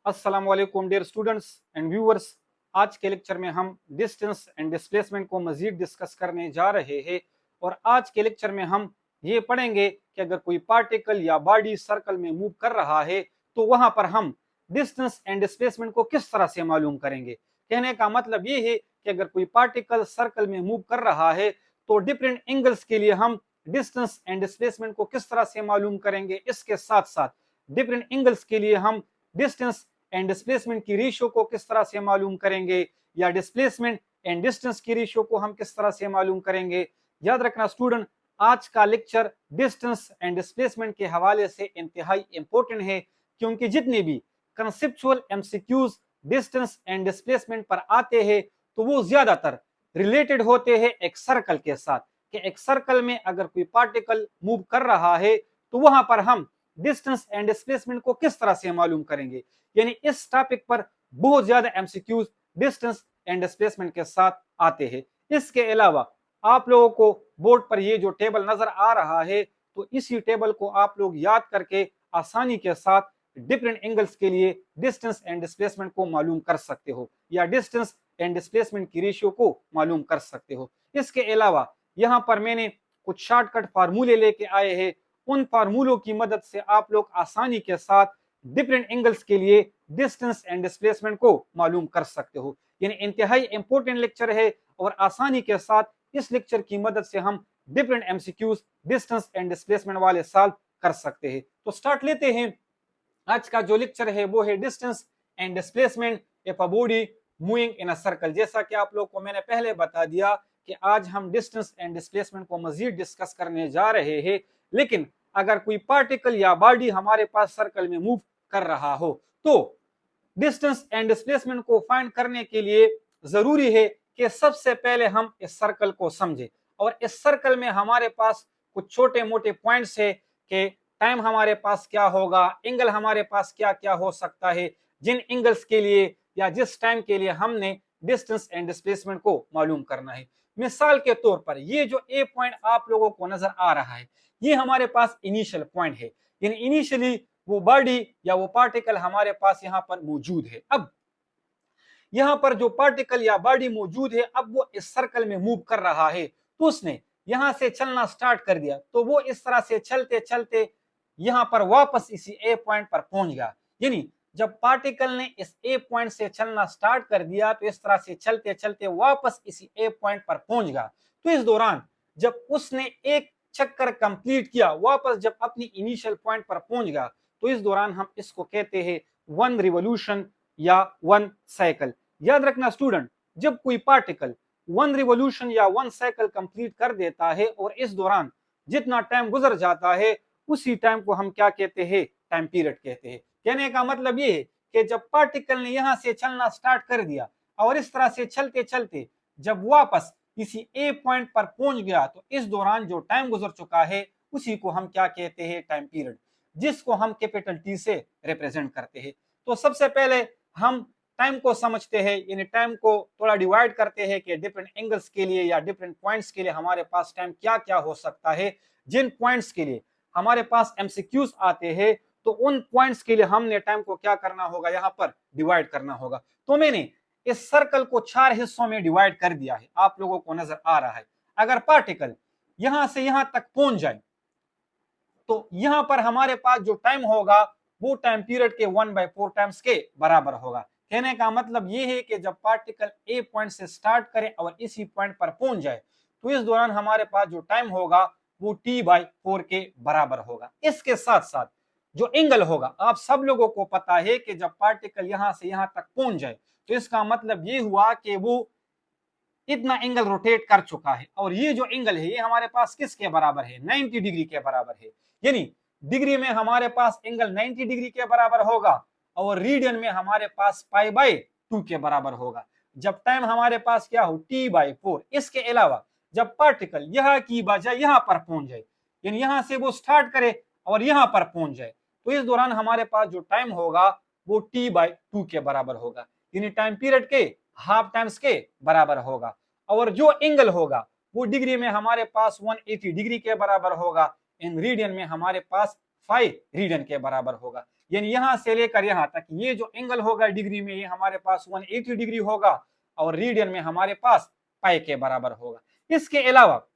अस्सलाम वालेकुम dear students and viewers. आज के लेक्चर में हम डिस्टेंस एंड डिस्प्लेसमेंट को मजीद डिस्कस करने जा रहे हैं। और आज के लेक्चर में हम ये पढ़ेंगे कि अगर कोई पार्टिकल या बॉडी सर्कल में मूव कर रहा है तो वहां पर हम डिस्टेंस एंड डिस्प्लेसमेंट को किस तरह से मालूम करेंगे। कहने का मतलब ये है कि अगर कोई पार्टिकल सर्कल में मूव कर रहा है तो डिफरेंट एंगल्स के लिए हम डिस्टेंस एंड डिस्प्लेसमेंट को किस तरह से मालूम करेंगे। इसके साथ साथ डिफरेंट एंगल्स के लिए हम डिस्टेंस एंड डिस्प्लेसमेंट की रेशियो को किस तरह से मालूम करेंगे, या डिस्प्लेसमेंट एंड डिस्टेंस की रेशियो को हम किस तरह से मालूम करेंगे। याद रखना स्टूडेंट, आज का लेक्चर डिस्टेंस एंड डिस्प्लेसमेंट के हवाले से इंतहाई इंपॉर्टेंट है, क्योंकि जितने भी conceptual MCQs distance and displacement पर आते हैं तो वो ज्यादातर रिलेटेड होते हैं एक सर्कल के साथ, कि एक सर्कल में अगर कोई पार्टिकल मूव कर रहा है तो वहां पर हम डिस्टेंस एंड डिस्प्लेसमेंट को किस तरह से मालूम करेंगे। यानी इस टॉपिक पर बहुत ज्यादा एमसीक्यूज डिस्टेंस एंड डिस्प्लेसमेंट के साथ आते हैं। इसके अलावा आप लोगों को बोर्ड पर ये जो टेबल नजर आ रहा है तो इसी टेबल को आप लोग याद करके आसानी के साथ डिफरेंट एंगल्स के लिए डिस्टेंस एंड डिस्प्लेसमेंट को मालूम कर सकते हो, या डिस्टेंस एंड डिस्प्लेसमेंट की रेशियो को मालूम कर सकते हो। इसके अलावा यहाँ पर मैंने कुछ शॉर्टकट फार्मूले लेके आए हैं, उन फार्मूलों की मदद से आप लोग आसानी के साथ डिफरेंट एंगल्स के लिए डिस्टेंस एंड डिस्प्लेसमेंट को मालूम कर सकते हो। यानी इंतहाई इंपॉर्टेंट लेक्चर है और आसानी के साथ इस लेक्चर की मदद से हम different MCQs distance and displacement वाले सॉल्व कर सकते हैं। तो स्टार्ट लेते हैं। आज का जो लेक्चर है वो है distance and displacement of a body moving in a circle. जैसा कि आप लोग को मैंने पहले बता दिया कि आज हम डिस्टेंस एंड डिस्प्लेसमेंट को मजीद डिस्कस करने जा रहे हैं, लेकिन अगर कोई पार्टिकल या बॉडी हमारे पास सर्कल में मूव कर रहा हो तो डिस्टेंस एंड डिस्प्लेसमेंट को फाइंड करने के लिए जरूरी है कि सबसे पहले हम इस सर्कल को समझें। और इस सर्कल में हमारे पास कुछ छोटे मोटे पॉइंट्स है कि टाइम हमारे पास क्या होगा, एंगल हमारे पास क्या क्या हो सकता है, जिन एंगल्स के लिए या जिस टाइम के लिए हमने डिस्टेंस एंड डिस्प्लेसमेंट को मालूम करना है। मिसाल के तौर पर ये जो ए पॉइंट आप लोगों को नजर आ रहा है ये हमारे पास इनिशियल पॉइंट है, यानी इनिशियली वो बॉडी या वो पार्टिकल हमारे पास यहाँ पर मौजूद है। अब यहाँ पर जो पार्टिकल या बॉडी मौजूद है, अब वो इस सर्कल में मूव कर रहा है तो उसने यहाँ से चलना स्टार्ट कर दिया, तो वो इस तरह से चलते चलते यहाँ पर वापस इसी ए पॉइंट पर पहुंच गया। यानी जब पार्टिकल ने इस ए पॉइंट से चलना स्टार्ट कर दिया तो इस तरह से चलते चलते वापस इसी ए पॉइंट पर पहुंच गया। तो इस दौरान जब उसने एक चक्कर कंप्लीट किया, वापस जब अपनी इनिशियल पॉइंट पर पहुंच गया, तो इस दौरान हम इसको कहते हैं वन रिवोल्यूशन या वन साइकिल। याद रखना स्टूडेंट, जब कोई पार्टिकल वन रिवोल्यूशन या वन साइकिल कंप्लीट कर देता है और इस दौरान जितना टाइम गुजर जाता है उसी टाइम को हम क्या कहते हैं, टाइम पीरियड कहते हैं। कहने का मतलब ये है कि जब पार्टिकल ने यहां से चलना स्टार्ट कर दिया और इस तरह से चलते चलते जब वापस किसी ए पॉइंट पर पहुंच गया तो इस दौरान जो टाइम गुजर चुका है उसी को हम क्या कहते हैं, टाइम पीरियड, जिसको हम कैपिटल टी से रिप्रेजेंट करते हैं। तो सबसे पहले हम टाइम को समझते हैं, यानी टाइम को थोड़ा डिवाइड करते हैं कि डिफरेंट एंगल्स के लिए या डिफरेंट पॉइंट्स के लिए हमारे पास टाइम क्या क्या हो सकता है। जिन पॉइंट्स के लिए हमारे पास एमसीक्यूज आते हैं तो उन पॉइंट्स के लिए हमने टाइम को क्या करना होगा, यहाँ पर डिवाइड करना होगा। तो मैंने इस सर्कल को 4 हिस्सों में डिवाइड कर दिया है, आप लोगों को नजर आ रहा है। अगर पार्टिकल यहां से यहां तक पहुंच जाए तो यहां पर हमारे पास जो टाइम होगा वो टाइम पीरियड के 1/4 टाइम्स के बराबर होगा। कहने का मतलब ये है कि जब पार्टिकल ए पॉइंट से स्टार्ट करे और इसी पॉइंट पर पहुंच जाए तो इस दौरान हमारे पास जो टाइम होगा वो t/4 के बराबर होगा। इसके साथ साथ जो एंगल होगा, आप सब लोगों को पता है कि जब पार्टिकल यहां से यहां तक पहुंच जाए तो इसका मतलब ये हुआ कि वो इतना एंगल रोटेट कर चुका है, और ये जो एंगल है ये हमारे पास किसके बराबर है, 90 डिग्री के बराबर है। यानी डिग्री में हमारे पास एंगल 90 डिग्री के बराबर होगा और रेडियन में हमारे पास π/2 के बराबर होगा। जब टाइम हमारे पास क्या हो, t/4। इसके अलावा जब पार्टिकल यहाँ की बजाय यहाँ पर पहुंच जाए, यानी यहाँ से वो स्टार्ट करे और यहाँ पर पहुंच जाए, तो इस दौरान हमारे पास जो टाइम होगा वो t/2 के बराबर होगा, यानी टाइम पीरियड के हाफ टाइम्स के बराबर होगा। और जो एंगल होगा वो डिग्री में हमारे पास 180 डिग्री के बराबर होगा, इन रेडियन में हमारे पास 5 रेडियन के बराबर होगा। यानी यहां से लेकर यहां तक ये जो एंगल होगा डिग्री में, ये हमारे पास 180 डिग्री होगा और रेडियन में हमारे पास पाई के बराबर होगा। इसके अलावा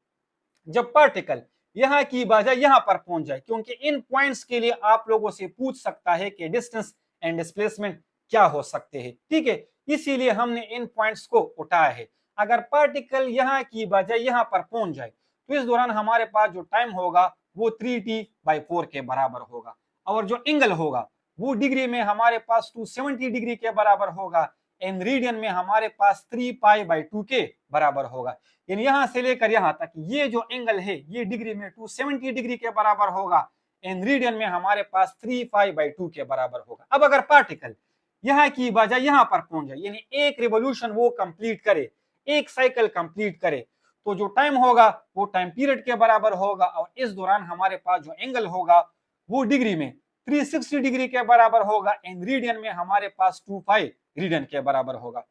जब पार्टिकल यहाँ की बजाय यहाँ पर पहुंच जाए, क्योंकि इन पॉइंट्स के लिए आप लोगों से पूछ सकता है कि डिस्टेंस एंड डिस्प्लेसमेंट क्या हो सकते हैं, ठीक है, इसीलिए हमने इन पॉइंट्स को उठाया है। अगर पार्टिकल यहाँ की बजाय यहाँ पर पहुंच जाए तो इस दौरान हमारे पास जो टाइम होगा वो 3t/4 के बराबर होगा और जो एंगल होगा वो डिग्री में हमारे पास 270 डिग्री के बराबर होगा एंड रेडियन में हमारे पास 3π/2 के बराबर होगा। यानी यहां से लेकर यहां तक ये जो एंगल है ये डिग्री में 270 डिग्री के बराबर होगा एंड रेडियन में हमारे पास 3π/2 के बराबर होगा। अब अगर पार्टिकल यहाँ की बजाय यहाँ पर पहुंच जाए, यानी एक रिवोल्यूशन वो कंप्लीट करे, एक साइकिल कंप्लीट करे, तो जो टाइम होगा वो टाइम पीरियड के बराबर होगा और इस दौरान हमारे पास जो एंगल होगा वो डिग्री में 360 डिग्री के बराबर होगा एंड रेडियन में हमारे पास 2π रेडियन के बराबर होगा।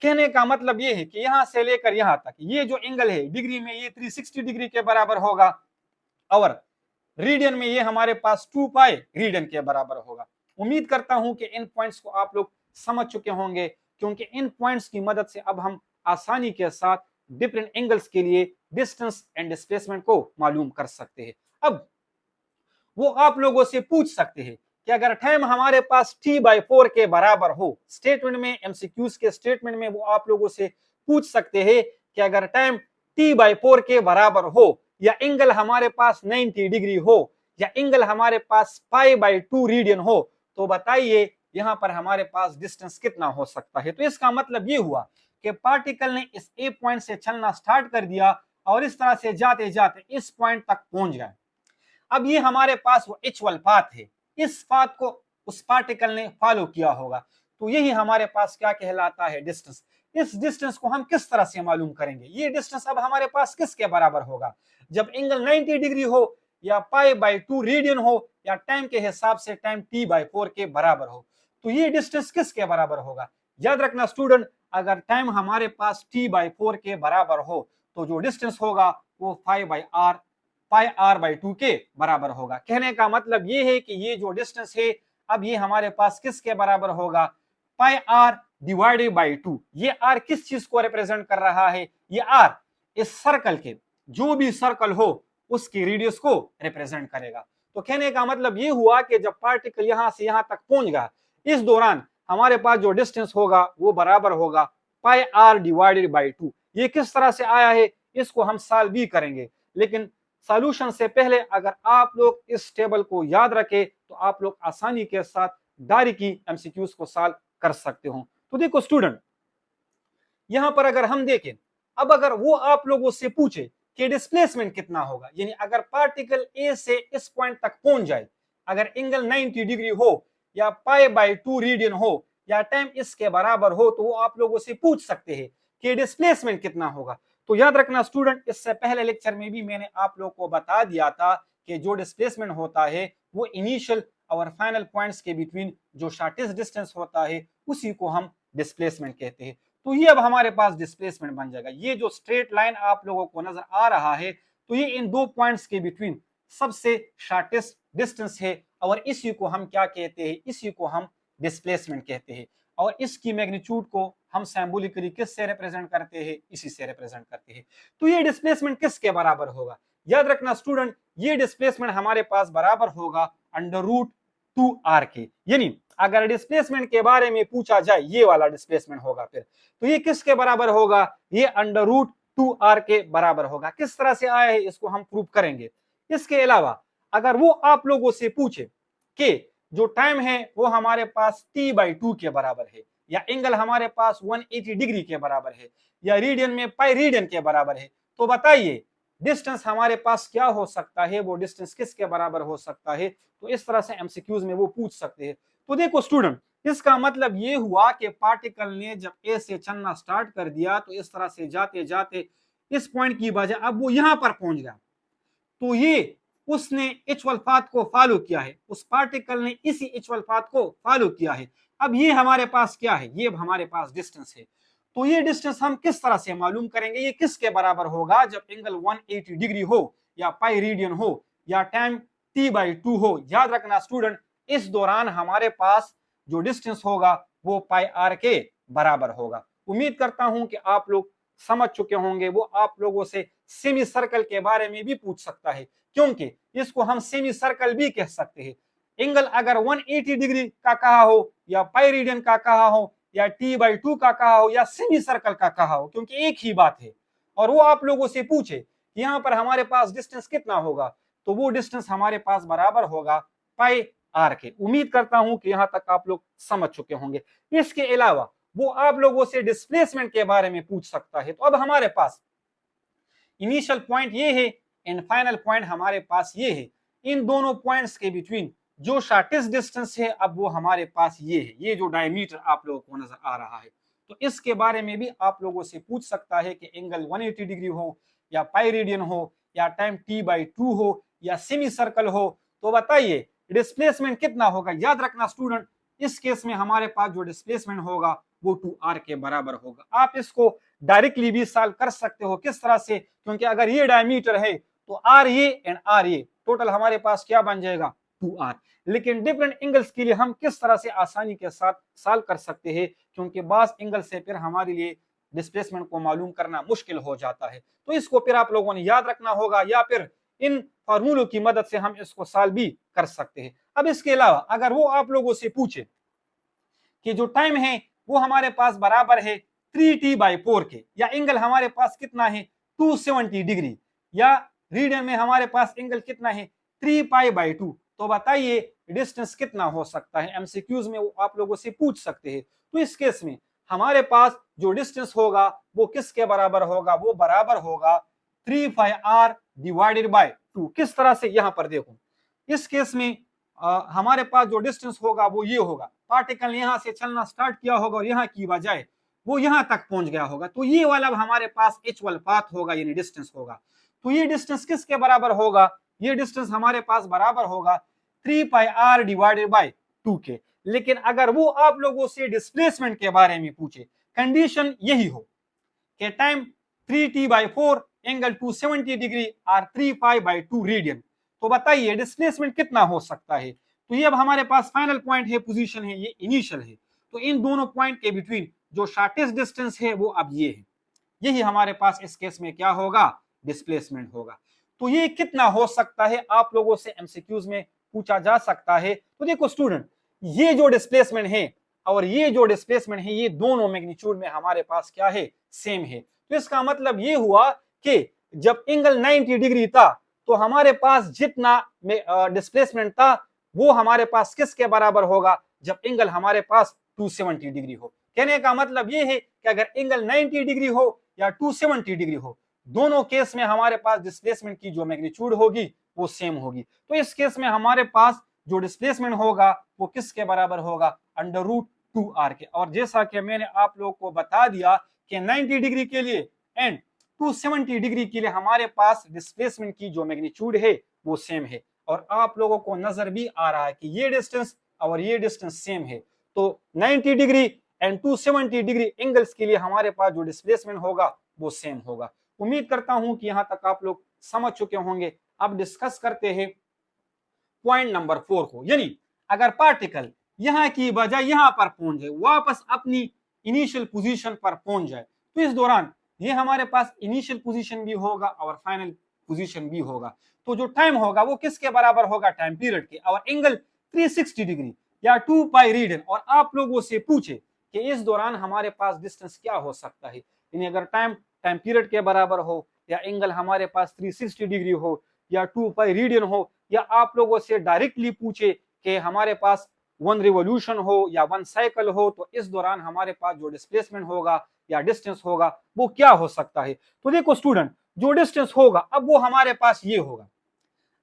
कहने का मतलब ये है कि यहां से लेकर यहां तक ये जो एंगल है डिग्री में ये 360 डिग्री के बराबर होगा और रेडियन में ये हमारे पास 2π रेडियन के बराबर होगा। उम्मीद करता हूं कि इन पॉइंट्स को आप लोग समझ चुके होंगे, क्योंकि इन पॉइंट्स की मदद से अब हम आसानी के साथ डिफरेंट एंगल्स के लिए डिस्टेंस एंड डिस्प्लेसमेंट को मालूम कर सकते हैं। अब वो आप लोगों से पूछ सकते हैं कि अगर टाइम हमारे पास t/4 के बराबर हो, स्टेटमेंट में एमसीक्यूज के स्टेटमेंट में वो आप लोगों से पूछ सकते हैं कि अगर टाइम t/4 के बराबर हो या एंगल हमारे पास 90 डिग्री हो या एंगल हमारे पास π/2 रेडियन हो, तो बताइए यहाँ पर हमारे पास डिस्टेंस कितना हो सकता है। तो इसका मतलब ये हुआ कि पार्टिकल ने इस ए पॉइंट से चलना स्टार्ट कर दिया और इस तरह से जाते जाते इस पॉइंट तक पहुंच गया। अब ये हमारे पास वो एक्चुअल पाथ है, इस पाथ को उस पार्टिकल ने फॉलो किया होगा, तो यही हमारे पास क्या कहलाता है, डिस्टेंस। इस डिस्टेंस को हम किस तरह से मालूम करेंगे, ये डिस्टेंस अब हमारे पास किसके बराबर होगा, जब एंगल 90 डिग्री हो या π/2 रेडियन हो या टाइम के हिसाब से टाइम t/4 के बराबर हो, तो ये डिस्टेंस किसके बराबर होगा। याद रखना स्टूडेंट, अगर टाइम हमारे पास t/4 के बराबर हो तो जो डिस्टेंस होगा वो πr/2 के बराबर होगा। कहने का मतलब ये है कि ये जो डिस्टेंस है अब ये हमारे पास किसके बराबर होगा, πr/2। ये r किस चीज को रिप्रेजेंट कर रहा है, ये r इस सर्कल के, जो भी सर्कल हो उसकी रेडियस को रिप्रेजेंट करेगा। तो कहने का मतलब ये हुआ कि जब पार्टिकल यहां से यहां तक पहुंच गया, इस दौरान हमारे पास जो डिस्टेंस होगा वो बराबर होगा πr/2। ये किस तरह से आया है इसको हम सॉल्व भी करेंगे, लेकिन सॉल्यूशन से पहले अगर आप लोग इस टेबल को याद रखें तो आप लोग आसानी के साथ डायरेक्टली एमसीक्यूज को सॉल्व कर सकते हो। तो देखो स्टूडेंट, यहां पर अगर हम देखें, अब अगर वो आप लोगों से पूछे कि डिस्प्लेसमेंट कितना होगा, यानी अगर पार्टिकल ए से इस पॉइंट तक पहुंच जाए, अगर एंगल 90 डिग्री हो या π/2 रेडियन हो या टाइम इसके बराबर हो, तो वो आप लोगों से पूछ सकते हैं कि डिस्प्लेसमेंट कितना होगा। तो याद रखना स्टूडेंट, इससे पहले लेक्चर में भी मैंने आप लोगों को बता दिया था कि जो डिस्प्लेसमेंट होता है वो इनिशियल और फाइनल पॉइंट्स के बिटवीन जो शॉर्टेस्ट डिस्टेंस होता है उसी को हम डिस्प्लेसमेंट कहते हैं। तो ये अब हमारे पास डिस्प्लेसमेंट बन जाएगा। ये जो स्ट्रेट लाइन आप लोगों को नजर आ रहा है, तो ये इन दो पॉइंट्स के बिटवीन सबसे शॉर्टेस्ट डिस्टेंस है और इसी को हम क्या कहते हैं, इसी को हम डिस्प्लेसमेंट कहते हैं। और इसकी मैग्नीट्यूड को हम सिंबॉलिकली किससे रिप्रेजेंट करते हैं, इसी से रिप्रेजेंट करते हैं। तो ये डिस्प्लेसमेंट किसके बराबर होगा, याद रखना स्टूडेंट, ये डिस्प्लेसमेंट हमारे पास बराबर होगा √2r के। यानी अगर डिस्प्लेसमेंट के बारे में पूछा जाए, ये वाला डिस्प्लेसमेंट होगा फिर, तो ये किसके बराबर होगा, ये √2r के बराबर होगा। किस तरह से आया है इसको हम प्रूव करेंगे। इसके अलावा अगर वो आप लोगों से पूछे कि जो टाइम है वो हमारे पास t/2 के बराबर है या एंगल हमारे पास 180 डिग्री के बराबर है या रेडियन में π रेडियन के बराबर है, तो बताइए डिस्टेंस हमारे पास क्या हो सकता है, वो डिस्टेंस किसके बराबर हो सकता है। तो इस तरह से एमसीक्यूज में वो पूछ सकते हैं। तो देखो स्टूडेंट, इसका मतलब ये हुआ कि पार्टिकल ने जब ए से चलना स्टार्ट कर दिया तो इस तरह से जाते जाते इस पॉइंट की बजाय अब वो यहां पर पहुंच गया, तो ये उसने इक्वल पाथ को फॉलो किया है, उस पार्टिकल ने इसी इक्वल पाथ को फॉलो किया है। अब ये हमारे पास क्या है, ये हमारे पास डिस्टेंस है। तो ये डिस्टेंस हम किस तरह से मालूम करेंगे, ये किसके बराबर होगा, जब एंगल 180 डिग्री हो या π रेडियन हो या टाइम t/2 हो। याद रखना स्टूडेंट, इस दौरान हमारे पास जो डिस्टेंस होगा वो पाई आर के बराबर होगा। उम्मीद करता हूं कि आप लोग समझ चुके होंगे। वो आप लोगों से सेमी सर्कल के बारे में भी पूछ सकता है, क्योंकि इसको हम सेमी सर्कल भी कह सकते हैं। एंगल अगर 180 डिग्री का कहा हो या पाई रेडियन का कहा हो या t/2 का कहा हो या सेमी सर्कल का कहा हो, क्योंकि एक ही बात है, और वो आप लोगों से पूछे कि यहाँ पर हमारे पास डिस्टेंस कितना होगा, तो वो डिस्टेंस हमारे पास बराबर होगा पाई आर के। उम्मीद करता हूं कि यहां तक आप लोग समझ चुके होंगे। इसके अलावा वो आप लोगों से डिस्प्लेसमेंट के बारे में पूछ सकता है। तो अब हमारे पास इनिशियल पॉइंट ये है एंड फाइनल पॉइंट हमारे पास ये है। इन दोनों पॉइंट्स के बिटवीन जो शॉर्टेस्ट डिस्टेंस है, अब वो हमारे पास ये है, ये जो डायमीटर आप लोगों को नजर आ रहा है। तो इसके बारे में भी आप लोगों से पूछ सकता है कि एंगल 180 डिग्री हो या पाई रेडियन हो या टाइम t/2 हो या सेमी सर्कल हो, तो बताइए डिस्प्लेसमेंट कितना होगा। याद रखना स्टूडेंट, इस केस में हमारे पास जो डिस्प्लेसमेंट होगा वो 2r के बराबर होगा। आप इसको डायरेक्टली भी सॉल्व कर सकते हो। किस तरह से? क्योंकि अगर ये डायमीटर है तो आर ये एंड आर ये टोटल हमारे पास क्या बन जाएगा 2r। लेकिन डिफरेंट एंगल्स के लिए हम किस तरह से आसानी के साथ सॉल्व कर सकते हैं, क्योंकि बास एंगल से फिर हमारे लिए डिस्प्लेसमेंट को मालूम करना मुश्किल हो जाता है। तो इसको फिर आप लोगों ने याद रखना होगा या फिर इन फॉर्मूलों की मदद से हम इसको सॉल्व भी कर सकते हैं। अब इसके अलावा अगर वो आप लोगों से पूछे कि जो टाइम है वो हमारे पास बराबर है 3t/4 के, या एंगल हमारे पास कितना है 270 डिग्री, या रीडियन में हमारे पास एंगल कितना है 3π/2, तो बताइए डिस्टेंस कितना हो सकता है। एमसीक्यूज में वो आप लोगों से पूछ सकते हैं। तो इस केस में हमारे पास जो डिस्टेंस होगा वो किसके बराबर होगा, वो बराबर होगा 3πr डिवाइडेड बाय 2। किस तरह से? यहां पर देखो, इस केस में हमारे पास जो डिस्टेंस होगा वो ये होगा। पार्टिकल यहां से चलना स्टार्ट किया होगा और यहाँ की बजाय वो यहां तक पहुंच गया होगा, तो ये वाला हमारे पास इक्वल पाथ होगा, यानी डिस्टेंस होगा। तो ये डिस्टेंस किसके बराबर होगा? ये डिस्टेंस हमारे पास बराबर होगा 3πr डिवाइडेड बाय 2 के। लेकिन अगर वो आप लोगों से डिस्प्लेसमेंट के बारे में पूछे, कंडीशन यही हो कि टाइम 3t/4 एंगल 270 डिग्री और 3π/2 रेडियन, तो बताइए डिस्प्लेसमेंट कितना हो सकता है। तो ये अब हमारे पास फाइनल पॉइंट है, पोजीशन है, ये इनिशियल है। तो इन दोनों पॉइंट के बिटवीन जो शॉर्टेस्ट डिस्टेंस है वो अब ये है। यही हमारे पास इस केस में क्या होगा, डिस्प्लेसमेंट होगा। तो ये कितना हो सकता है, आप लोगों से एमसीक्यूज में पूछा जा सकता है। तो देखो स्टूडेंट, ये जो डिस्प्लेसमेंट है और ये जो डिस्प्लेसमेंट है, ये दोनों मैग्नीट्यूड में हमारे पास क्या है, सेम है। तो इसका मतलब ये हुआ कि जब एंगल 90 डिग्री था तो हमारे पास जितना डिस्प्लेसमेंट था वो हमारे पास किसके बराबर होगा, जब एंगल हमारे पास 270 डिग्री हो। कहने का मतलब ये है कि अगर एंगल 90 डिग्री हो या 270 डिग्री हो, दोनों केस में हमारे पास डिस्प्लेसमेंट की जो मैग्नीट्यूड होगी वो सेम होगी। तो इस केस में हमारे पास जो डिस्प्लेसमेंट होगा वो किसके बराबर होगा, √2r के। और जैसा कि मैंने आप लोगों को बता दिया कि 90 डिग्री के लिए एंड 270 डिग्री के लिए हमारे पास डिस्प्लेसमेंट की जो मैग्नीट्यूड है वो सेम है। और आप लोगों को नजर भी आ रहा है कि ये डिस्टेंस और ये डिस्टेंस सेम है। तो 90 डिग्री एंड 270 डिग्री एंगल्स के लिए हमारे पास जो डिस्प्लेसमेंट होगा वो सेम होगा। उम्मीद करता हूं कि यहां तक आप लोग समझ चुके होंगे। अब डिस्कस करते हैं पॉइंट नंबर 4 को, यानी अगर पार्टिकल यहां की बजाय यहां पर पहुंच जाए, वापस अपनी इनिशियल पोजीशन पर पहुंच जाए, तो इस दौरान ये हमारे पास इनिशियल पोजीशन भी होगा और फाइनल पोजीशन भी होगा। तो जो टाइम होगा वो किसके बराबर होगा, टाइम पीरियड के, और एंगल 360 डिग्री या 2π रेडियन। और आप लोगों से पूछे कि इस दौरान हमारे पास डिस्टेंस क्या हो सकता है, यानी अगर टाइम पीरियड के बराबर हो या एंगल हमारे पास 360 डिग्री हो या 2π रेडियन हो, या आप लोगों से डायरेक्टली पूछे कि हमारे पास 1 रिवॉल्यूशन हो या 1 साइकिल हो, तो इस दौरान हमारे पास जो डिस्प्लेसमेंट होगा या डिस्टेंस होगा वो क्या हो सकता है। तो देखो स्टूडेंट, जो डिस्टेंस होगा अब वो हमारे पास ये होगा,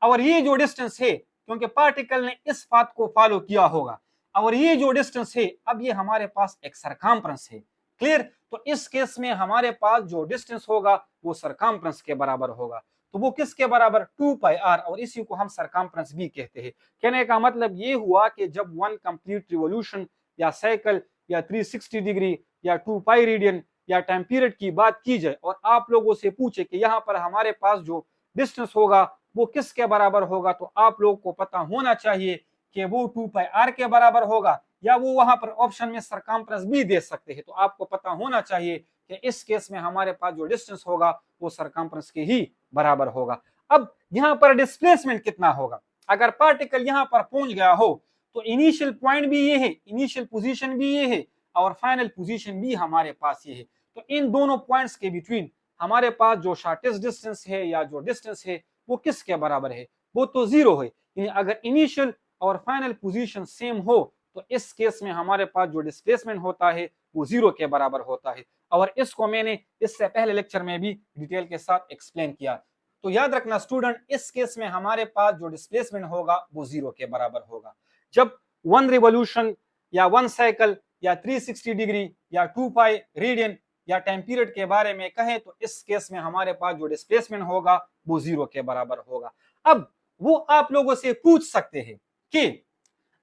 और ये जो डिस्टेंस है क्योंकि पार्टिकल ने इस पाथ को फॉलो किया होगा, और ये जो डिस्टेंस है अब ये हमारे पास एक सरकमफ्रेंस है। क्लियर? तो इस केस में हमारे पास जो डिस्टेंस होगा वो सरकमफ्रेंस के बराबर होगा। तो वो किसके बराबर, 2πr, और इसी को हम सरकमफ्रेंस भी कहते हैं। कहने का मतलब ये हुआ कि जब 1 कंप्लीट रिवॉल्यूशन या साइकिल या 360 डिग्री या 2π रेडियन या टाइम पीरियड की बात की जाए और आप लोगों से पूछे कि यहाँ पर हमारे पास जो डिस्टेंस होगा वो किसके बराबर होगा, तो आप लोगों को पता होना चाहिए कि वो 2 पाई r के बराबर होगा, या वो वहां पर ऑप्शन में सरकमफ्रेंस भी दे सकते हैं। तो आपको पता होना चाहिए कि इस केस में हमारे पास जो डिस्टेंस होगा वो सरकमफ्रेंस के ही बराबर होगा। अब यहाँ पर डिस्प्लेसमेंट कितना होगा? अगर पार्टिकल यहाँ पर पहुंच गया हो तो इनिशियल पॉइंट भी ये है, इनिशियल पोजीशन भी ये है और फाइनल पोजीशन भी हमारे पास ये है। तो इन दोनों पॉइंट्स के बिटवीन हमारे पास जो शॉर्टेस्ट डिस्टेंस है या जो डिस्टेंस है वो किसके बराबर है? वो तो जीरो है। यानी अगर इनिशियल और फाइनल पोजीशन सेम हो तो इस केस में हमारे पास जो डिस्प्लेसमेंट होता है वो जीरो के बराबर होता है। और इसको मैंने इससे पहले लेक्चर में भी डिटेल के साथ एक्सप्लेन किया। तो याद रखना स्टूडेंट, इस केस में हमारे पास जो डिस्प्लेसमेंट होगा वो जीरो के बराबर होगा। जब 1 रिवॉल्यूशन या 1 साइकिल या 360 डिग्री या 2 पाई रेडियन या टाइम पीरियड के बारे में कहें तो इस केस में हमारे पास जो डिस्प्लेसमेंट होगा वो जीरो के बराबर होगा। अब वो आप लोगों से पूछ सकते हैं कि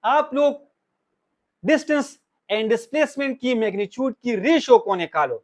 आप लोग डिस्टेंस एंड डिस्प्लेसमेंट की मैग्नीट्यूड की रेशियो को निकालो।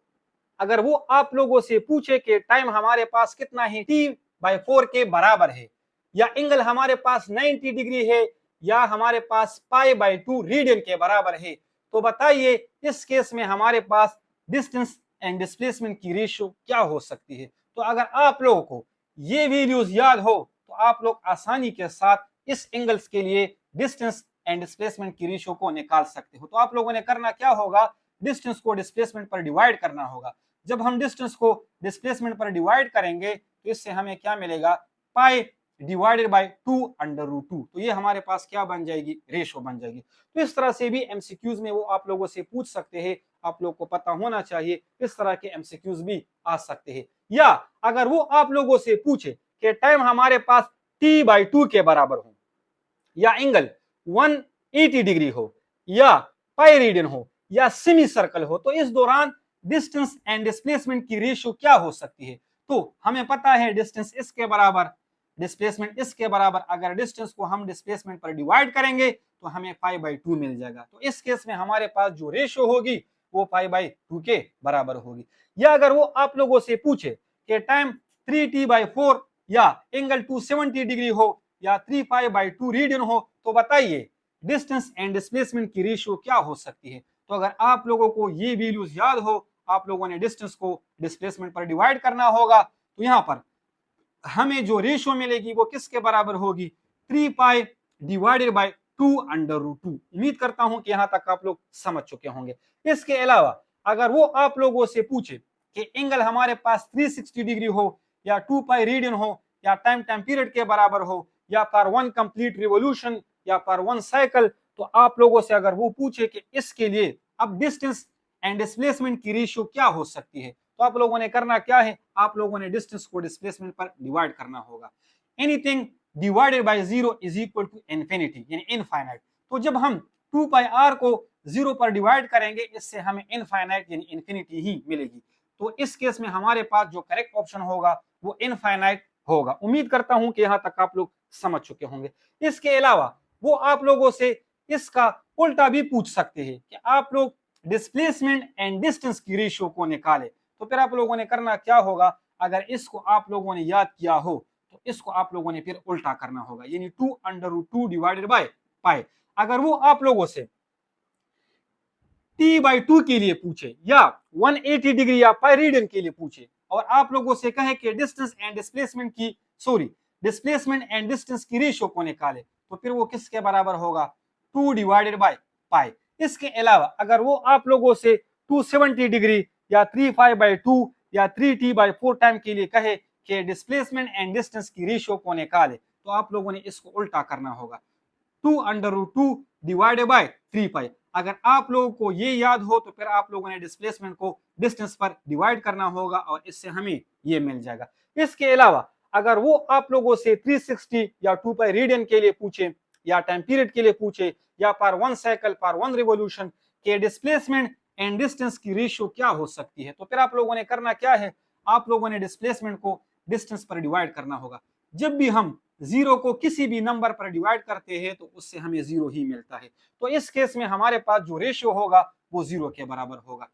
अगर वो आप लोगों से पूछे कि टाइम हमारे पास कितना है, t/4 के बराबर है, या एंगल हमारे पास 90 डिग्री है, या हमारे पास π/2 रेडियन के बराबर है, तो बताइए इस केस में हमारे पास डिस्टेंस एंड डिस्प्लेसमेंट की रेशियो क्या हो सकती है? तो अगर आप लोगों को ये वैल्यूज याद हो तो आप लोग आसानी के साथ इस एंगल्स के लिए डिस्टेंस एंड डिस्प्लेसमेंट की रेशियो को निकाल सकते हो। तो आप लोगों ने करना क्या होगा, डिस्टेंस को डिस्प्लेसमेंट पर डिवाइड करना होगा। जब हम डिस्टेंस को डिस्प्लेसमेंट पर डिवाइड करेंगे तो इससे हमें क्या मिलेगा, पाई डिवाइडेड बाय 2√2। तो ये हमारे पास क्या बन जाएगी, रेशियो बन जाएगी। तो इस तरह से भी एमसीक्यूज में वो आप लोगों से पूछ सकते हैं, आप लोग को पता होना चाहिए, इस तरह के एमसीक्यूज भी आ सकते हैं। या अगर वो आप लोगों से पूछे कि टाइम हमारे पास t/2 के बराबर हो, या एंगल 180 डिग्री हो, या पाई रेडियन हो, या सेमी सर्कल हो, तो इस दौरान डिस्टेंस एंड डिस्प्लेसमेंट की रेशियो क्या हो सकती है? तो हमें पता है डिस्टेंस इसके बराबर, डिस्प्लेसमेंट इसके बराबर। अगर डिस्टेंस को हम डिस्प्लेसमेंट पर डिवाइड करेंगे तो हमें π/2 मिल जाएगा। तो इस केस में हमारे पास जो रेशियो होगी वो π/2 के बराबर होगी। या अगर वो आप लोगों से पूछे कि टाइम 3t/4 या एंगल 270 डिग्री हो या 3π/2 रेडियन हो, तो बताइए डिस्टेंस एंड डिस्प्लेसमेंट की रेशियो क्या हो सकती है? तो अगर आप लोगों को ये वैल्यूज याद हो, आप लोगों ने डिस्टेंस को डिस्प्लेसमेंट पर डिवाइड करना होगा, तो यहाँ पर हमें जो रेशियो मिलेगी वो किसके बराबर होगी, 3 पाई डिवाइडेड बाय 2√2। उम्मीद करता हूं कि यहां तक आप लोग समझ चुके होंगे। इसके अलावा अगर वो आप लोगों से पूछे कि एंगल हमारे पास 360 डिग्री हो, या 2 पाई रेडियन हो, या टाइम पीरियड के बराबर हो, या पर 1 कंप्लीट रिवॉल्यूशन, या पर 1 साइकिल, तो आप लोगों से अगर वो पूछे कि इसके लिए अब डिस्टेंस एंड डिस्प्लेसमेंट की रेशियो क्या हो सकती है, तो आप लोगों ने करना क्या है, आप लोगों ने डिस्टेंस को डिस्प्लेसमेंट पर डिवाइड करना होगा। Anything divided by 0 is equal to infinity, यानी इनफाइनाइट। तो जब हम 2 पाई r को 0 पर डिवाइड करेंगे, इससे हमें इनफाइनाइट यानी इन्फिनिटी ही मिलेगी। तो इस केस में हमारे पास जो करेक्ट ऑप्शन होगा वो इनफाइनाइट होगा। उम्मीद करता हूं कि यहां तक आप लोग समझ चुके होंगे। इसके अलावा वो आप लोगों से इसका उल्टा भी पूछ सकते हैं कि आप लोग डिस्प्लेसमेंट एंड डिस्टेंस की रेशियो को निकाले। तो फिर आप लोगों ने करना क्या होगा, अगर इसको आप लोगों ने याद किया हो तो इसको आप लोगों ने फिर उल्टा करना होगा, यानी 2√2 डिवाइडेड बाय पाई। अगर वो आप लोगों से t/2 के लिए पूछे, या 180 डिग्री या पाई रेडियन के लिए पूछे, और आप लोगों से कहे कि डिस्टेंस एंड डिस्प्लेसमेंट की डिस्प्लेसमेंट एंड डिस्टेंस की रेशियो को निकाले, तो फिर वो किसके बराबर होगा, 2 डिवाइडेड बाय पाई। इसके अलावा अगर वो आप लोगों से 270 डिग्री या 3π/2 या 3t/4 टाइम के लिए कहे कि डिस्प्लेसमेंट एंड डिस्टेंस की रेशियो को निकाले, तो आप लोगों ने इसको उल्टा करना होगा, 2√2 डिवाइडेड बाय 3 पाई। अगर आप लोगों को ये याद हो तो फिर आप लोगों ने डिस्प्लेसमेंट को डिस्टेंस पर डिवाइड करना होगा और इससे हमें ये मिल जाएगा। इसके अलावा अगर वो आप लोगों से 360 या 2 पाई रेडियन के लिए पूछे, या टाइम पीरियड के लिए पूछे, या पर 1 साइकिल, पर 1 रिवॉल्यूशन के डिस्प्लेसमेंट एंड डिस्टेंस की रेशियो क्या हो सकती है, तो फिर आप लोगों ने करना क्या है, आप लोगों ने डिस्प्लेसमेंट को डिस्टेंस पर डिवाइड करना होगा। जब भी हम 0 को किसी भी नंबर पर डिवाइड करते हैं तो उससे हमें 0 ही मिलता है। तो इस केस में हमारे पास जो रेशियो होगा वो 0 के बराबर होगा।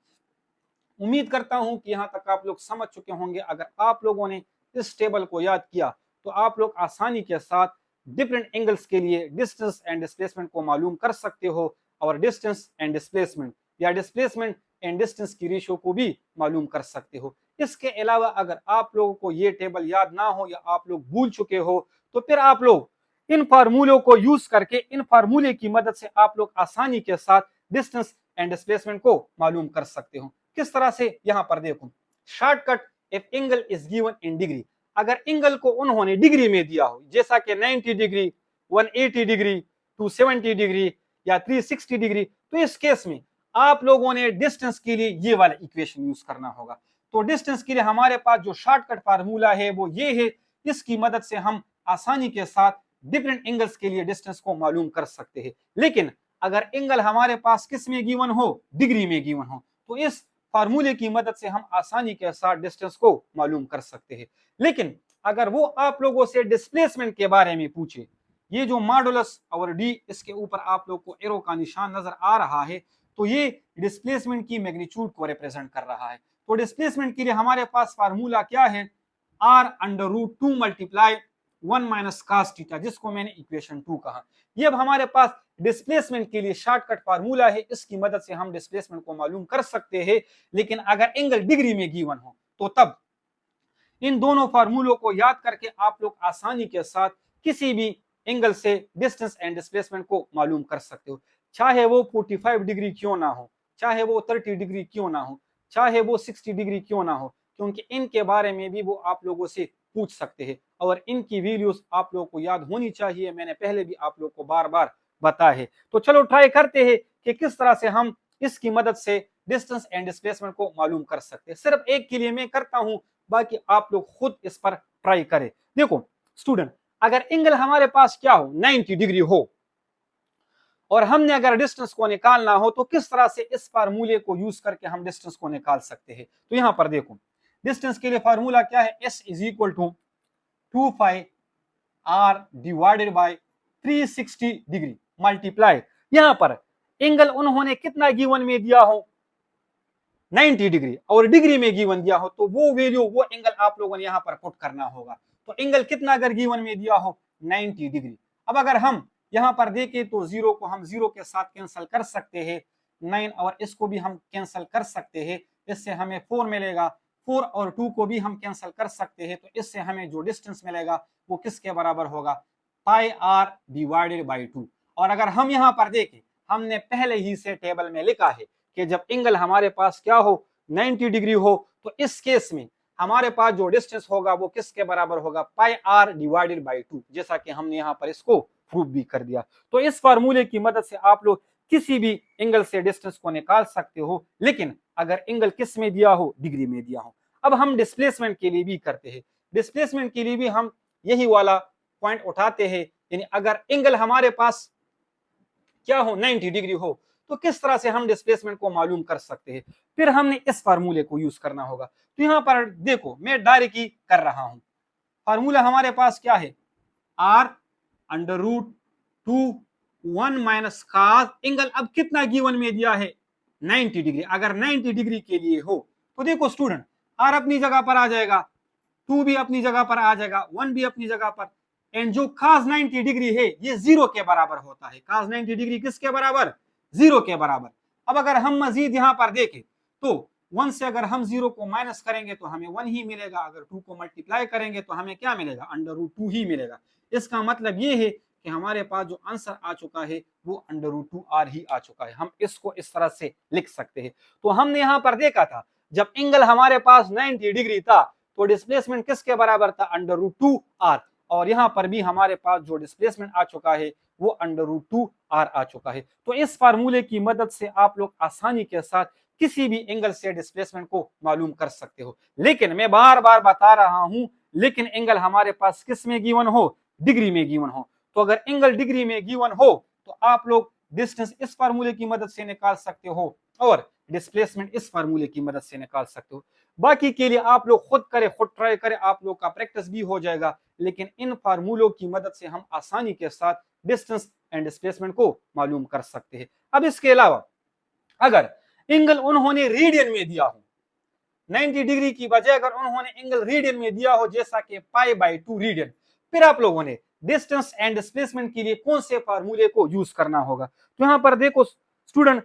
उम्मीद करता हूं कि यहां तक आप लोग समझ चुके होंगे। अगर आप लोगों ने इस टेबल को याद किया तो आप लोग आसानी के साथ डिफरेंट एंगल्स के लिए डिस्टेंस एंड डिस्प्लेसमेंट को मालूम कर सकते हो, और डिस्टेंस एंड डिस्प्लेसमेंट या डिस्प्लेसमेंट एंड डिस्टेंस की रेशियो को भी मालूम कर सकते हो। इसके अलावा अगर आप लोगों को ये टेबल याद ना हो या आप लोग भूल चुके हो, तो फिर आप लोग इन फार्मूलों को यूज करके, इन फार्मूले की मदद से आप लोग आसानी के साथ डिस्टेंस एंड डिस्प्लेसमेंट को मालूम कर सकते हो। किस तरह से, यहां पर देखो, shortcut if angle is given in degree, अगर एंगल को उन्होंने डिग्री में दिया हो, जैसा कि 90 डिग्री, 180 डिग्री, 270 डिग्री या 360 डिग्री, तो इस केस में आप लोगों ने डिस्टेंस के लिए ये वाला इक्वेशन यूज करना होगा। तो डिस्टेंस के लिए हमारे पास जो शॉर्टकट फार्मूला है वो ये है, इसकी मदद से हम आसानी के साथ डिफरेंट एंगल्स के लिए डिस्टेंस को मालूम कर सकते हैं। लेकिन अगर एंगल हमारे पास किस में गिवन हो, डिग्री में गिवन हो, तो इस फार्मूले की मदद से हम आसानी के साथ डिस्टेंस को मालूम कर सकते हैं। लेकिन अगर वो आप लोगों से डिस्प्लेसमेंट के बारे में पूछे, ये जो मॉडुलस और डी, इसके ऊपर आप लोग को एरो का निशान नजर आ रहा है, तो ये डिस्प्लेसमेंट की मैग्नीट्यूड को रिप्रेजेंट कर रहा है। तो डिस्प्लेसमेंट के लिए हमारे पास फार्मूला क्या है, r√2 multiply 1 minus cos theta, जिसको मैंने इक्वेशन 2 कहा। ये अब हमारे पास डिस्प्लेसमेंट के लिए शॉर्टकट फार्मूला है, इसकी मदद से हम डिस्प्लेसमेंट को मालूम कर सकते हैं। लेकिन अगर एंगल डिग्री में गिवन हो, तो तब इन दोनों फार्मूलों को याद करके आप लोग आसानी के साथ किसी भी एंगल से डिस्टेंस एंड डिस्प्लेसमेंट को मालूम कर सकते हो, चाहे वो 45 डिग्री क्यों ना हो, चाहे वो 30 डिग्री क्यों ना हो, चाहे वो 60 डिग्री क्यों ना हो, क्योंकि इनके बारे में भी वो आप लोगों से पूछ सकते हैं और इनकी वैल्यूज आप लोगों को याद होनी चाहिए। मैंने पहले भी आप लोग को बार बार बताया है। तो चलो ट्राई करते हैं कि किस तरह से हम इसकी मदद से डिस्टेंस एंड डिस्प्लेसमेंट को मालूम कर सकते हैं। सिर्फ एक के लिए मैं करता हूं, बाकी आप लोग खुद इस पर ट्राई करें। देखो स्टूडेंट, अगर एंगल हमारे पास क्या हो, 90 डिग्री हो, और हमने अगर डिस्टेंस को निकालना हो, तो किस तरह से इस फार्मूले को यूज करके हम डिस्टेंस को निकाल सकते हैं। तो यहां पर देखो, डिस्टेंस के लिए फार्मूला क्या है, s is equal to 2 pi r divided by 360 degree multiply, यहां पर एंगल उन्होंने कितना गिवन में दिया हो, 90 डिग्री, और डिग्री में गिवन दिया हो, तो वो वैल्यू, वो एंगल आप लोगों ने यहां पर पुट करना होगा। तो एंगल कितना अगर गिवन में दिया हो, 90 डिग्री। अब अगर हम यहां पर देखें तो 0 को हम 0 के साथ कैंसिल कर सकते हैं, 9 और इसको भी हम कैंसिल कर सकते हैं, इससे हमें 4 मिलेगा। 4 और 2 को भी हम कैंसिल कर सकते हैं, तो इससे हमें जो डिस्टेंस मिलेगा वो किसके बराबर होगा, पाई r डिवाइडेड बाई 2। और अगर हम यहां पर देखें, हमने पहले ही से टेबल में लिखा है कि जब एंगल हमारे पास क्या हो, 90 डिग्री हो, तो इस केस में हमारे पास जो डिस्टेंस होगा वो किसके बराबर होगा, पाई r डिवाइडेड बाई 2, जैसा कि हमने यहाँ पर इसको प्रूव भी कर दिया। तो इस फार्मूले की मदद से आप लोग किसी भी एंगल से डिस्टेंस को निकाल सकते हो, लेकिन अगर एंगल किस में दिया हो, डिग्री में दिया हो। अब हम डिस्प्लेसमेंट के लिए भी करते हैं, डिस्प्लेसमेंट के लिए भी हम यही वाला पॉइंट उठाते हैं, यानी अगर एंगल हमारे पास क्या हो, 90 डिग्री हो, तो किस तरह से हम डिस्प्लेसमेंट को मालूम कर सकते हैं। फिर हमने इस फार्मूले को यूज करना होगा। तो यहां पर देखो, मैं डायरेक्ट ही कर रहा हूं। फार्मूला हमारे पास क्या है, r √2 1 माइनस cos, एंगल अब कितना गिवन में दिया है, 90 डिग्री। अगर 90 डिग्री के लिए हो, तो देखो स्टूडेंट, r अपनी जगह पर आ जाएगा, 2 भी अपनी जगह पर आ जाएगा, 1 भी अपनी जगह पर, एंड जो cos 90 डिग्री है ये 0 के बराबर होता है। cos 90 डिग्री किसके बराबर, 0 के बराबर। अब अगर हम मजीद यहां पर देखें, तो 1 से अगर हम 0 को माइनस करेंगे तो हमें 1 ही मिलेगा, अगर 2 को मल्टीप्लाई करेंगे तो हमें क्या मिलेगा, √2 ही मिलेगा। इसका मतलब ये है कि हमारे पास जो आंसर आ चुका है वो √2r ही आ चुका है। हम इसको इस तरह से लिख सकते हैं। तो हमने यहां पर देखा था, जब एंगल हमारे पास 90 डिग्री था, तो डिस्प्लेसमेंट किसके बराबर था, √2r, और यहां पर भी हमारे पास जो डिस्प्लेसमेंट आ चुका है वो √2r आ चुका है। तो इस फार्मूले की मदद से आप लोग आसानी के साथ किसी भी एंगल से डिस्प्लेसमेंट को मालूम कर सकते हो। लेकिन मैं बार बार बता रहा हूं, लेकिन एंगल हमारे पास किस में गिवन हो, डिग्री में गिवन हो। तो अगर एंगल डिग्री में गिवन हो, तो आप लोग डिस्टेंस इस फार्मूले की मदद से निकाल सकते हो और डिस्प्लेसमेंट इस फार्मूले की मदद से निकाल सकते हो। बाकी के लिए आप लोग खुद करें, खुद ट्राई करें, आप लोग का प्रैक्टिस भी हो जाएगा। लेकिन इन फार्मूलों की मदद से हम आसानी के साथ डिस्टेंस एंड डिस्प्लेसमेंट को मालूम कर सकते हैं। अब इसके अलावा अगर एंगल उन्होंने रेडियन में दिया हो, 90 डिग्री की बजाय अगर उन्होंने एंगल रेडियन में दिया हो, जैसा कि पाई बाई 2 रेडियन, फिर आप लोगों ने डिस्टेंस एंड डिस्प्लेसमेंट के लिए कौन से फार्मूले को यूज करना होगा। तो यहाँ पर देखो स्टूडेंट,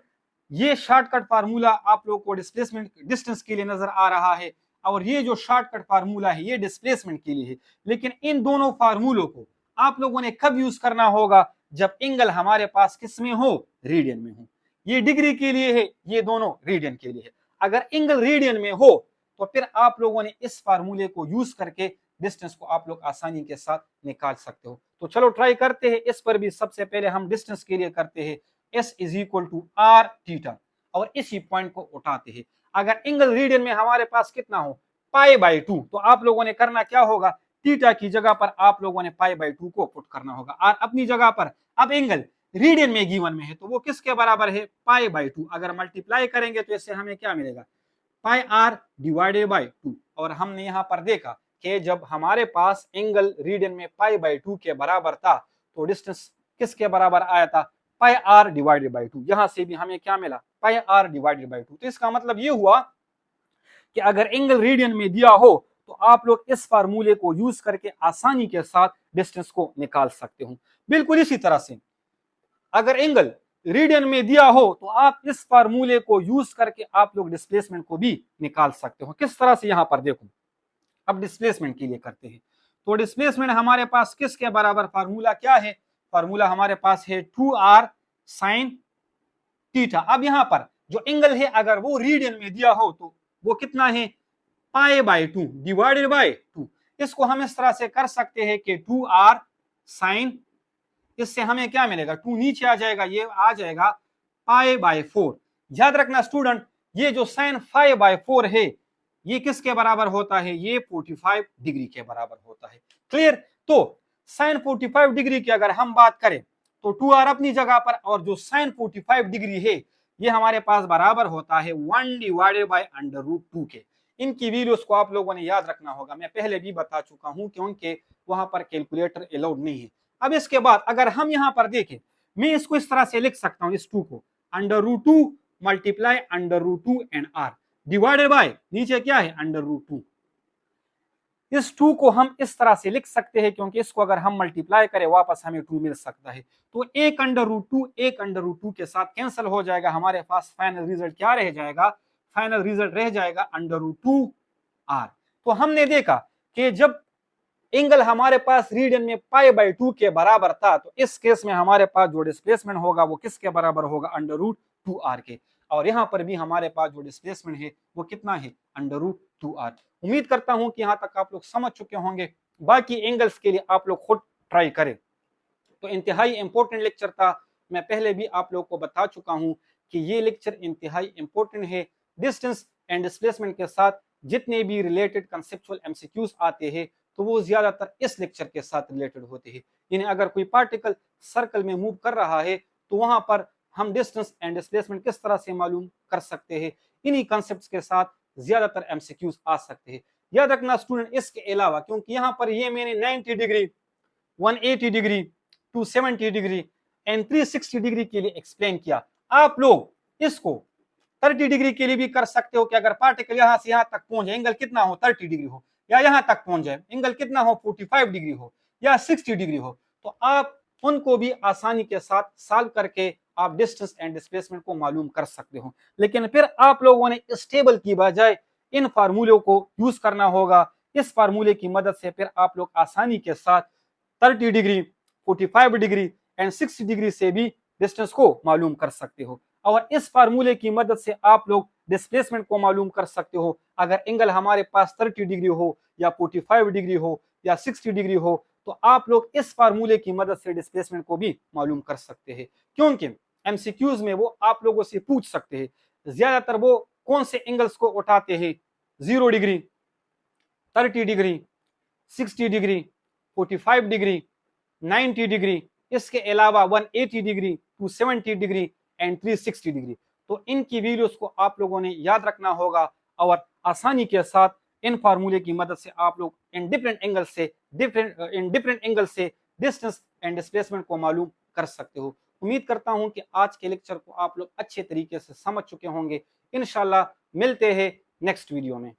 ये शॉर्टकट फार्मूला आप लोग को डिस्प्लेसमेंट डिस्टेंस के लिए नजर आ रहा है और ये जो शॉर्टकट फार्मूला है ये डिस्प्लेसमेंट के लिए है। लेकिन इन दोनों फार्मूलों को आप लोगों ने कब यूज करना होगा, जब एंगल हमारे पास किस में हो, रेडियन में हो। ये डिग्री के लिए है, ये दोनों रेडियन के लिए है। अगर एंगल रेडियन में हो तो फिर आप लोगों ने इस फार्मूले को यूज करके डिस्टेंस को आप लोग आसानी के साथ निकाल सकते हो। तो चलो ट्राई करते हैं इस पर भी। सबसे पहले हम डिस्टेंस के लिए करते हैं S is equal to r theta और इसी पॉइंट को उठाते हैं। अगर एंगल रेडियन में हमारे पास कितना हो, पाई बाई 2, तो आप लोगों ने करना क्या होगा, थीटा की जगह पर आप लोगों ने पाई बाई 2 को पुट करना होगा, आर अपनी जगह पर। अब एंगल रेडियन में गिवन में है तो वो किसके बराबर है, पाई बाई 2। अगर मल्टीप्लाई करेंगे तो इससे हमें क्या मिलेगा, पाई आर डिवाइडेड बाई 2। और हमने यहाँ पर देखा कि जब हमारे पास एंगल रेडियन में पाई बाई 2 के बराबर था तो डिस्टेंस किसके बराबर आया था, पाई आर डिवाइडेड बाई 2। यहां से भी हमें क्या मिला, पाई आर डिवाइडेड बाई 2। तो इसका मतलब ये हुआ कि अगर एंगल रेडियन में दिया हो तो आप लोग इस फार्मूले को यूज करके आसानी के साथ डिस्टेंस को निकाल सकते हो। बिल्कुल इसी तरह से अगर एंगल रेडियन में दिया हो तो आप इस फार्मूले को यूज करके आप लोग डिस्प्लेसमेंट को भी निकाल सकते हो। किस तरह से, यहां पर देखो, अब डिस्प्लेसमेंट के लिए करते हैं। तो डिस्प्लेसमेंट हमारे पास किसके बराबर, फार्मूला क्या है, फार्मूला हमारे पास है 2r साइन थीटा। अब यहां पर जो एंगल है अगर वो रेडियन में दिया हो तो वो कितना है, पाई बाई 2 डिवाइडेड बाई 2। इसको हम इस तरह से कर सकते हैं कि 2r साइन, इससे हमें क्या मिलेगा, 2 नीचे आ जाएगा, ये आ जाएगा पाई बाई 4। याद रखना स्टूडेंट, ये जो साइन 5 बाई 4 है ये किसके बराबर होता है, ये 45 डिग्री के बराबर होता है। क्लियर। तो साइन 45 डिग्री की अगर हम बात करें तो 2r अपनी जगह पर, और जो साइन 45 डिग्री है ये हमारे पास बराबर होता है 1 डिवाइडेड बाई अंडर रूट 2 के। इनकी वैल्यूज को आप लोगों ने याद रखना होगा, मैं पहले भी बता चुका हूं क्योंकि वहां पर कैलकुलेटर अलाउड नहीं है। अब इसके बाद अगर हम यहां पर देखें, मैं इसको इस तरह से लिख सकता हूं, इस 2 को under root 2 multiply under root 2 and r divided by नीचे क्या है, अंडर रूट 2। इस 2 को हम इस तरह से लिख सकते हैं क्योंकि इसको अगर हम मल्टीप्लाई करें वापस हमें 2 मिल सकता है। तो एक अंडर रूट 2 एक अंडर रूट 2 के साथ कैंसिल हो जाएगा, हमारे पास फाइनल रिजल्ट क्या रह जाएगा, फाइनल रिजल्ट रह जाएगा अंडर रूट 2 r। तो हमने देखा कि जब एंगल हमारे पास रेडियन में पाई बाई 2 के बराबर था तो इस केस में हमारे पास जो डिस्प्लेसमेंट होगा वो किसके बराबर होगा, अंडर रूट 2r के। और यहाँ पर भी हमारे पास जो डिस्प्लेसमेंट है वो कितना है, अंडर रूट 2r। उम्मीद करता हूं कि यहाँ तक आप लोग समझ चुके होंगे। बाकी एंगल्स के लिए आप लोग खुद ट्राई करें। तो इंतहाई इंपॉर्टेंट लेक्चर था, मैं पहले भी आप लोग को बता चुका हूं कि ये लेक्चर इंतहाई इंपॉर्टेंट है। डिस्टेंस एंड डिस्प्लेसमेंट के साथ जितने भी रिलेटेड कंसेप्चुअल एमसीक्यूज आते हैं तो वो ज्यादातर इस लेक्चर के साथ रिलेटेड होते हैं। यानी अगर कोई पार्टिकल सर्कल में मूव कर रहा है तो वहां पर हम डिस्टेंस एंड डिस्प्लेसमेंट किस तरह से मालूम कर सकते हैं, इन्हीं कॉन्सेप्ट्स के साथ ज्यादातर एमसीक्यूज आ सकते हैं। याद रखना स्टूडेंट, इसके अलावा क्योंकि यहाँ पर ये मैंने 90 degree 180 degree 270 degree and 360 degree के लिए एक्सप्लेन किया, आप लोग इसको 30 डिग्री के लिए भी कर सकते हो कि अगर पार्टिकल यहां से यहां तक पहुंच जाए, एंगल कितना हो 30 डिग्री हो, या यहां तक पहुंच जाए एंगल कितना हो 45 डिग्री हो या 60 डिग्री हो, तो आप उनको भी आसानी के साथ सॉल्व करके आप डिस्टेंस एंड डिस्प्लेसमेंट को मालूम कर सकते हो। लेकिन फिर आप लोगों ने इस टेबल की बजाय इन फार्मूलों को यूज करना होगा। इस फार्मूले की मदद से फिर आप लोग आसानी के साथ 30 डिग्री 45 डिग्री एंड 60 डिग्री से भी डिस्टेंस को मालूम कर सकते हो। और इस फार्मूले की मदद से आप लोग डिस्प्लेसमेंट को मालूम कर सकते हो। अगर एंगल हमारे पास 30 डिग्री हो या 45 डिग्री हो या 60 डिग्री हो तो आप लोग इस फार्मूले की मदद से डिस्प्लेसमेंट को भी मालूम कर सकते हैं। क्योंकि एमसीक्यूज में वो आप लोगों से पूछ सकते हैं ज्यादातर वो कौन से एंगल्स को उठाते हैं, 0 degree 30 degree 60 degree 45 degree 90 degree, इसके अलावा 180 डिग्री 270 डिग्री एंड 360 डिग्री। तो इनकी वैल्यूज को आप लोगों ने याद रखना होगा और आसानी के साथ इन फार्मूले की मदद से आप लोग इन डिफरेंट एंगल से डिस्टेंस एंड डिस्प्लेसमेंट को मालूम कर सकते हो। उम्मीद करता हूं कि आज के लेक्चर को आप लोग अच्छे तरीके से समझ चुके होंगे। इंशाल्लाह मिलते हैं नेक्स्ट वीडियो में।